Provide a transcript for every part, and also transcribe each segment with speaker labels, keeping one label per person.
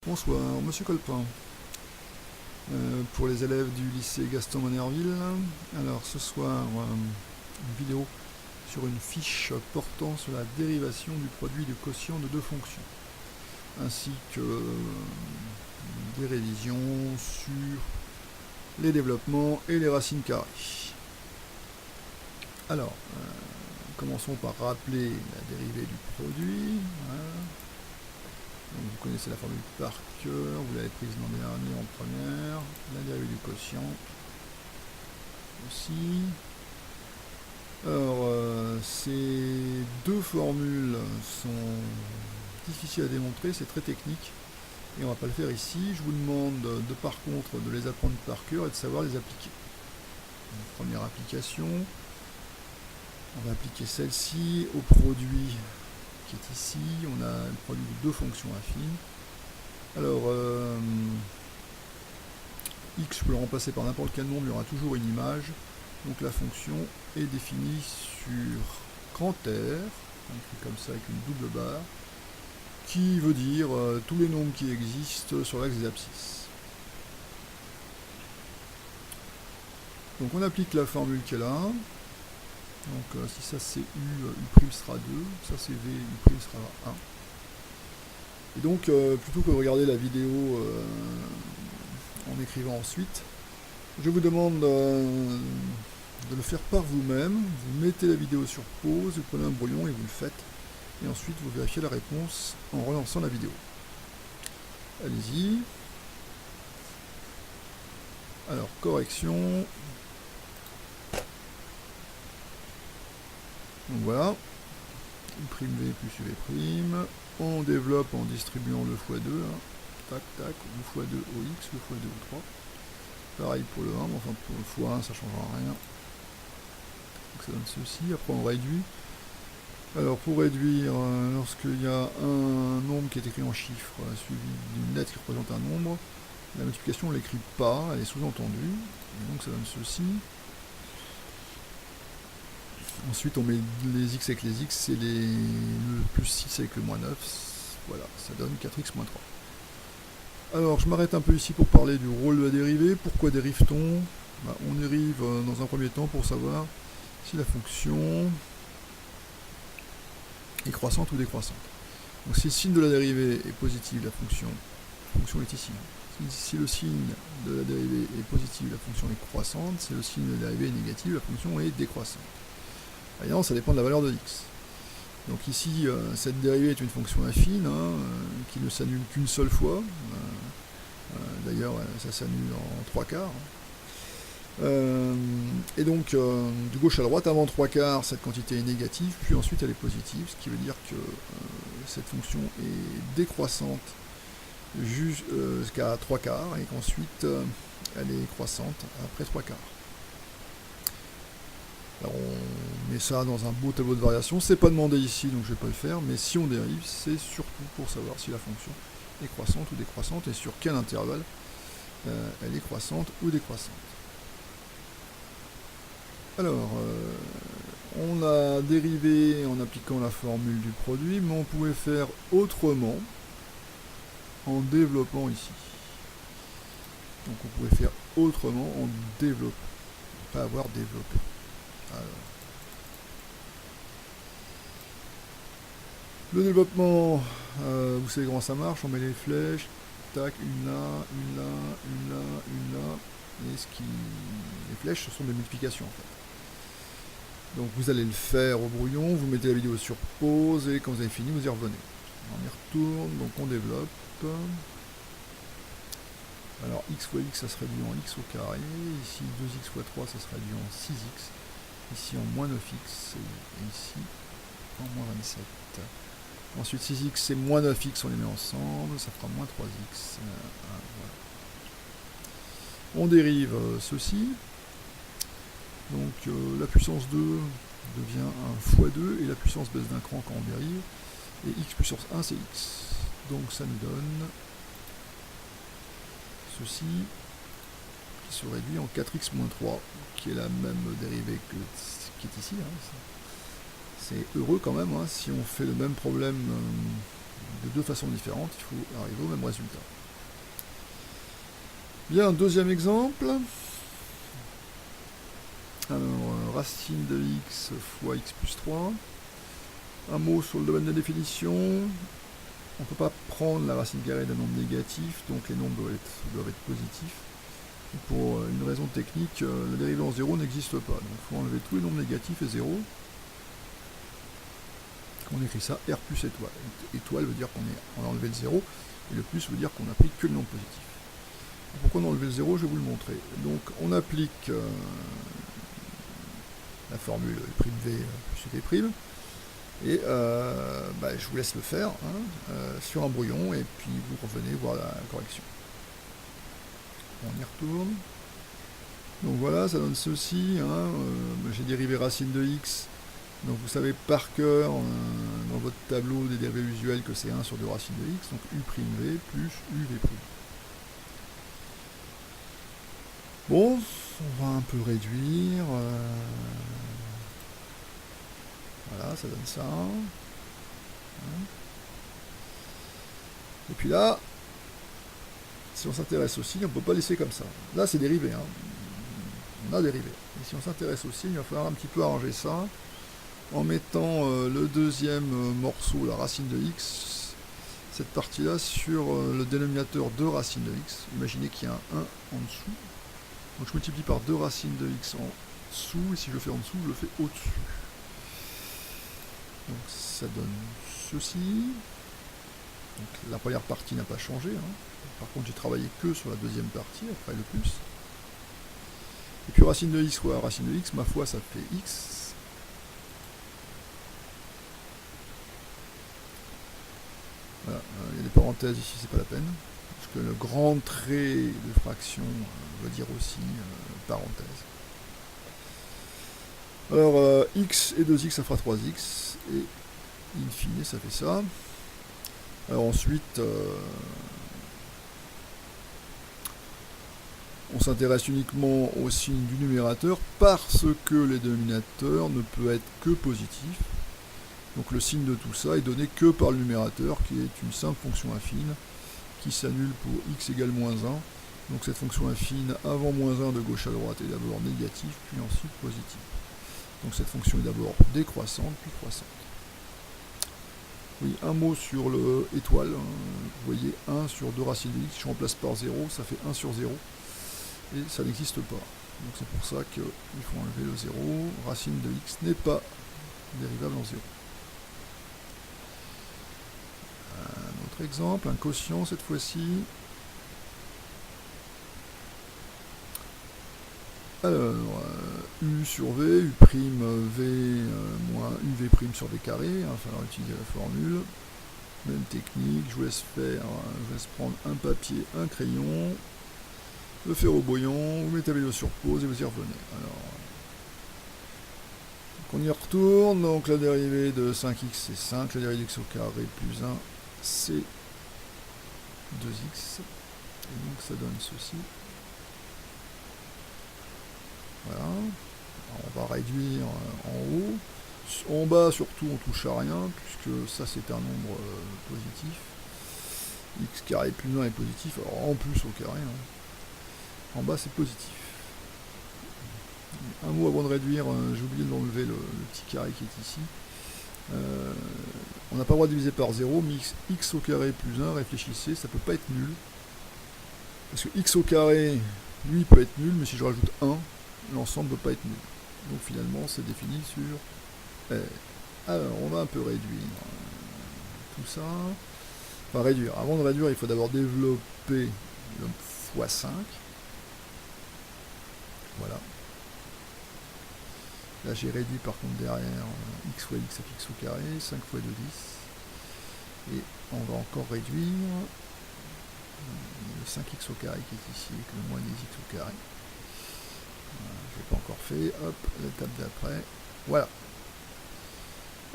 Speaker 1: Bonsoir, Monsieur Colpin. Pour les élèves du lycée Gaston Monnerville, alors ce soir, une vidéo sur une fiche portant sur la dérivation du produit du quotient de deux fonctions, ainsi que des révisions sur les développements et les racines carrées. Alors, commençons par rappeler la dérivée du produit. Voilà. Donc, vous connaissez la formule par cœur, vous l'avez prise l'an dernier en première, la dérivée du quotient aussi. Alors, ces deux formules sont difficiles à démontrer, c'est très technique, et on ne va pas le faire ici. Je vous demande par contre de les apprendre par cœur et de savoir les appliquer. Donc, première application, on va appliquer celle-ci au produit qui est ici. On a le produit de deux fonctions affines. Alors, x, je peux le remplacer par n'importe quel nombre, il y aura toujours une image. Donc la fonction est définie sur grand R, écrit comme ça avec une double barre, qui veut dire tous les nombres qui existent sur l'axe des abscisses. Donc on applique la formule qui est là. Donc si ça c'est U, U' sera 2, ça c'est V, U' sera 1. Et donc plutôt que de regarder la vidéo en écrivant ensuite, je vous demande de le faire par vous-même. Vous mettez la vidéo sur pause, vous prenez un brouillon et vous le faites. Et ensuite vous vérifiez la réponse en relançant la vidéo. Allez-y. Alors, correction. Donc voilà, U', V plus UV', on développe en distribuant le x2, hein. Tac, tac, le x2 au x, le x2 au 3. Pareil pour le 1, mais enfin pour le x1 ça ne changera rien. Donc ça donne ceci, après on réduit. Alors pour réduire, lorsqu'il y a un nombre qui est écrit en chiffres, suivi d'une lettre qui représente un nombre, la multiplication on ne l'écrit pas, elle est sous-entendue, et donc ça donne ceci. Ensuite on met les x avec les x et le plus 6 avec le moins 9, voilà, ça donne 4x moins 3. Alors je m'arrête un peu ici pour parler du rôle de la dérivée. Pourquoi dérive-t-on? On dérive dans un premier temps pour savoir si la fonction est croissante ou décroissante. Donc si le signe de la dérivée est positif, la fonction est ici. Si le signe de la dérivée est positif, la fonction est croissante. Si le signe de la dérivée est négatif, la fonction est décroissante. Évidemment, ça dépend de la valeur de x. Donc ici, cette dérivée est une fonction affine, qui ne s'annule qu'une seule fois. D'ailleurs, ça s'annule en 3/4. Et donc, de gauche à droite, avant 3/4, cette quantité est négative, puis ensuite elle est positive, ce qui veut dire que cette fonction est décroissante jusqu'à 3/4, et qu'ensuite elle est croissante après 3/4. Alors on met ça dans un beau tableau de variation, c'est pas demandé ici donc je vais pas le faire, mais si on dérive, c'est surtout pour savoir si la fonction est croissante ou décroissante et sur quel intervalle elle est croissante ou décroissante. Alors, on a dérivé en appliquant la formule du produit, mais on pouvait faire autrement en développant ici. Donc on pouvait faire autrement en développant, pas avoir développé. Alors, le développement, vous savez comment ça marche, on met les flèches, tac, une là, une là, une là, une là, et les flèches ce sont des multiplications en fait. Donc vous allez le faire au brouillon, vous mettez la vidéo sur pause, et quand vous avez fini, vous y revenez. On y retourne, donc on développe. Alors x fois x, ça se réduit en x au carré, ici 2x fois 3, ça se réduit en 6x. Ici en moins 9x, et ici en moins 27. Ensuite 6x et moins 9x, on les met ensemble, ça fera moins 3x. Voilà. On dérive ceci. Donc la puissance 2 devient un x2, et la puissance baisse d'un cran quand on dérive. Et x puissance 1, c'est x. Donc ça nous donne ceci, qui se réduit en 4x moins 3, qui est la même dérivée que qui est ici. C'est heureux quand même, si on fait le même problème de deux façons différentes, il faut arriver au même résultat. Bien, deuxième exemple. Alors, racine de x fois x plus 3. Un mot sur le domaine de définition. On ne peut pas prendre la racine carrée d'un nombre négatif, donc les nombres doivent être positifs. Et pour une raison technique, la dérivée en 0 n'existe pas. Donc il faut enlever tous les nombres négatifs et 0. On écrit ça R plus étoile. Étoile veut dire qu'on a enlevé le 0, et le plus veut dire qu'on n'a pris que le nombre positif. Pourquoi on a enlevé le 0, je vais vous le montrer. Donc on applique la formule prime V plus V prime, et je vous laisse le faire sur un brouillon, et puis vous revenez voir la correction. On y retourne. Donc voilà, ça donne ceci. J'ai dérivé racine de x. Donc vous savez par cœur dans votre tableau des dérivés usuels que c'est 1 sur 2 racines de x, donc u'v plus uv'. Bon, on va un peu réduire. Voilà, ça donne ça. Et puis là, si on s'intéresse aussi, on ne peut pas laisser comme ça. Là, c'est dérivé. On a dérivé. Et si on s'intéresse aussi, il va falloir un petit peu arranger ça en mettant le deuxième morceau, la racine de x, cette partie-là, sur le dénominateur de racine de x. Imaginez qu'il y a un 1 en dessous. Donc je multiplie par 2 racines de x en dessous, et si je le fais en dessous, je le fais au-dessus. Donc ça donne ceci. Donc la première partie n'a pas changé. Par contre, j'ai travaillé que sur la deuxième partie, après le plus. Et puis racine de x fois racine de x, ma foi, ça fait x. Voilà, il y a des parenthèses ici, c'est pas la peine. Parce que le grand trait de fraction veut dire aussi parenthèse. Alors, x et 2x, ça fera 3x. Et in fine, ça fait ça. Alors ensuite, on s'intéresse uniquement au signe du numérateur parce que le dénominateur ne peut être que positif. Donc le signe de tout ça est donné que par le numérateur, qui est une simple fonction affine, qui s'annule pour x égale moins 1. Donc cette fonction affine, avant moins 1 de gauche à droite, est d'abord négative, puis ensuite positive. Donc cette fonction est d'abord décroissante, puis croissante. Oui, un mot sur le étoile. Vous voyez 1 sur 2 racines de x, je remplace par 0, ça fait 1 sur 0. Et ça n'existe pas. Donc c'est pour ça qu'il faut enlever le 0. Racine de x n'est pas dérivable en 0. Un autre exemple, un quotient cette fois-ci. Alors, u sur v, u prime v moins uv prime sur v carré, il va falloir utiliser la formule. Même technique, je vous laisse faire, je vous laisse prendre un papier, un crayon, le faire au bouillon, vous mettez la vidéo sur pause et vous y revenez. Alors, on y retourne, donc la dérivée de 5x c'est 5, la dérivée d'x au carré plus 1 c'est 2x, et donc ça donne ceci. Voilà, alors on va réduire en haut, en bas surtout on touche à rien, puisque ça c'est un nombre positif, x carré plus 1 est positif, alors en plus au carré, en bas c'est positif. Un mot avant de réduire, j'ai oublié d'enlever le petit carré qui est ici. On n'a pas le droit de diviser par 0, mais x au carré plus 1, réfléchissez, ça peut pas être nul. Parce que x au carré, lui, peut être nul, mais si je rajoute 1, l'ensemble ne peut pas être nul. Donc finalement, c'est défini sur... Alors, on va un peu réduire tout ça. Enfin, réduire. Avant de réduire, il faut d'abord développer le x5. Voilà. Là, j'ai réduit par contre derrière x fois x, ça fait x au carré, 5 fois 2, 10. Et on va encore réduire le 5x au carré qui est ici, avec le moins 10x au carré. Je ne l'ai pas encore fait. Hop, l'étape d'après. Voilà.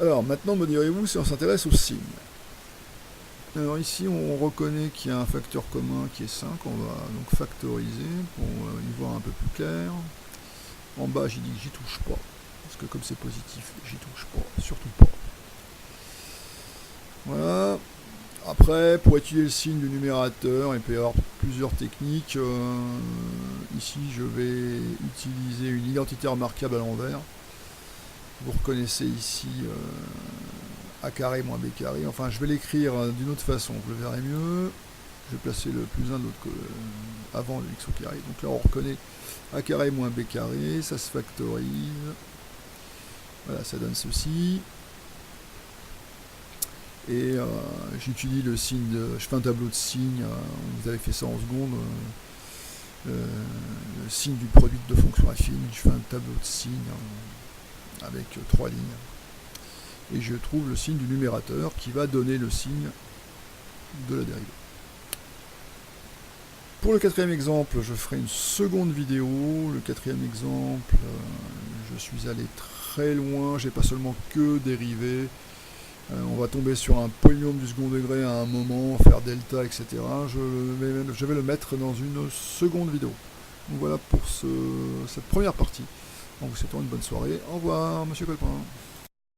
Speaker 1: Alors, maintenant, me direz-vous, si on s'intéresse au signe. Alors ici, on reconnaît qu'il y a un facteur commun qui est 5. On va donc factoriser pour y voir un peu plus clair. En bas, j'ai dit que j'y touche pas. Parce que comme c'est positif, j'y touche pas. Surtout pas. Voilà. Après, pour étudier le signe du numérateur, il peut y avoir plusieurs techniques. Ici, je vais utiliser une identité remarquable à l'envers. Vous reconnaissez ici A carré moins B carré. Enfin, je vais l'écrire d'une autre façon, vous le verrez mieux. Je vais placer le plus 1 de l'autre avant le x au carré. Donc là, on reconnaît A carré moins B carré, ça se factorise. Voilà, ça donne ceci. Et j'utilise le signe, je fais un tableau de signes, vous avez fait ça en seconde, le signe du produit de fonction affine, je fais un tableau de signes avec 3 lignes. Et je trouve le signe du numérateur qui va donner le signe de la dérivée. Pour le quatrième exemple, je ferai une seconde vidéo. Le quatrième exemple, je suis allé très loin, j'ai pas seulement que dérivé. On va tomber sur un polynôme du second degré à un moment, faire delta, etc. Je vais le mettre dans une seconde vidéo. Donc voilà pour cette première partie. En vous souhaitant une bonne soirée. Au revoir, monsieur Colpin.